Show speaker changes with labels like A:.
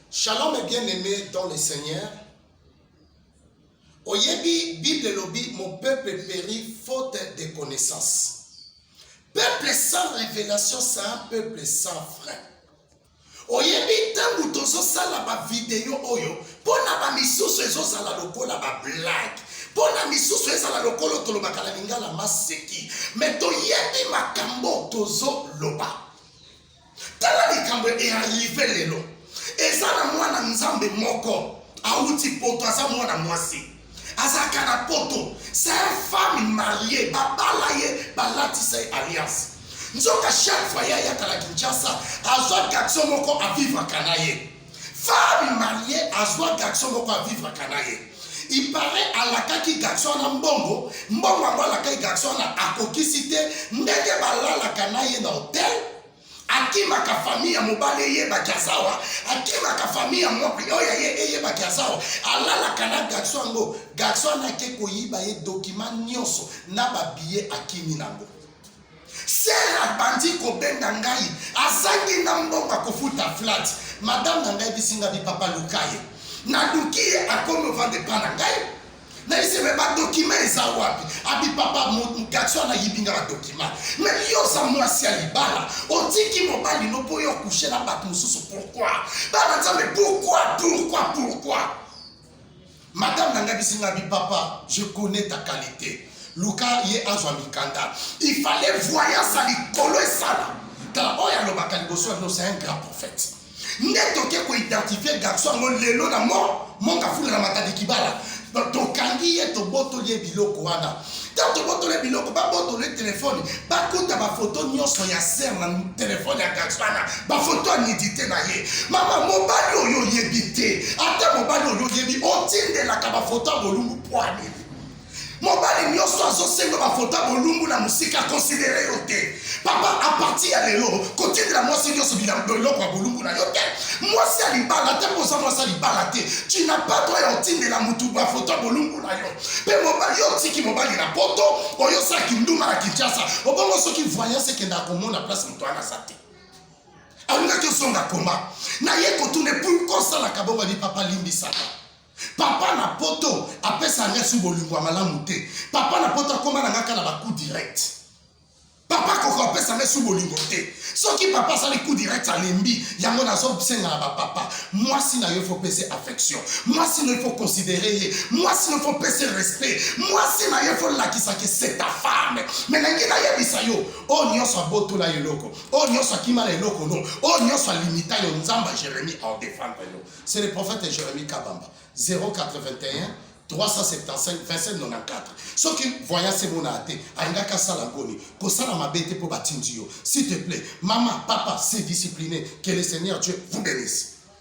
A: Shalom et bien-aimé dans le Seigneur. Oyebi, Bible lobi, mon peuple périt faute de connaissances. Peuple sans révélation, c'est un peuple sans frein. Oyebi, tangu tozo sala ba vidéo oyo, pona ba misusu ezo sala lokola ba blague. Pona misusu ezo sala lokolo tolo bakala lingala maseki. Mais toyebi makambo tozo loba. Tala likambo e arrivé lelo. Ezana mwana nzambe moko auti poto asa mwana mwasi azaka na poto c'est une femme mariée babalaye balatisa alliance nzoka chaque fois ya kala Kinshasa azwa garçon moko a vivre kanaye femme mariée azwa garçon moko a vivre kanaye il paraît alakaki garçon na mbongo alakaki garçon na akokisite ndenge balala kanaye na hotel akima ka famille ya mobale ye bakiasawa akima ka famille ya mobali oya ye bakiasawa alala kana garçon na ke koyiba ye document nyonso na ba billet akimi nango sera bandi ko benga ngai azangi na mbongo kofuta flat madame na ngai bisinga bi papa lukaye na dukie akomo vande pana ngai na isi me ba document eza wapi abi papa garçon na yibinga ba document mais yo sa mwasi ya libala otiki mobali no po yo coucher na bato mususu pourquoi ba nzambe pourquoi madame na ngabi singa bi papa je connais ta qualité luka ye azwa mikanda il fallait voyer ça likolo esala tala oya lo bakaliboso no c'est un grand prophète neto ke ko identifier garçon ngo lelo na mon kafula na matadi kibala tokangi ye tobotoli ye biloko wana tant tobotoli ye biloko babotoli telefone bakuta bafoto nyonso ya ser na telefone ya garçon wana bafoto anidite na ye mama mobali oyo oyebi te ata mobali oyo oyebi otindelaka bafoto ya bolumbu pwani mobali nyonso azosenga bafoto ya bolumbu na musika considere yo te papa a partir ya lelo kotindela mwasi nyonso biloko ya bolumbu na yo te mwasi ya libala te mpoza mwasi ya libala te tu n'as pas droit ya otindela mutu bafoto ya bolumbu na yo mpe mobali yo otiki mobali na poto oyosaki nduma na Kinshasa obongo soki voyance ekenda komona place moto wana aza te alingaki osonga koma na ye kotune pourkoi osalaka bongo ali papa limbisaka papa na poto apesa ngesu bolingo ya malamu te papa na poto akoma na ngaka na bacoup direct papa koko apesa ngesu bolingo te soki papa asali coup direct alembi yango nazosenga na bapapa mwasi na yo faut pese affection mwasi na yo faut considérer ye mwasi na yo faut pese respect mwasi na yo faut lakisa ke c'est ta femme mais nangi na yebisa yo o nyonso abotola eloko o nyonso akimala eloko no o nyonso alimita yo nzamba Jérémie en défendre yo c'est le prophète Jérémie Kabamba 081 375 27 94 ce qui voyant c'est mon ate aingaka sala ngoni ko sala mabete pour batindi yo s'il te plaît maman papa c'est discipliné que le Seigneur Dieu vous bénisse.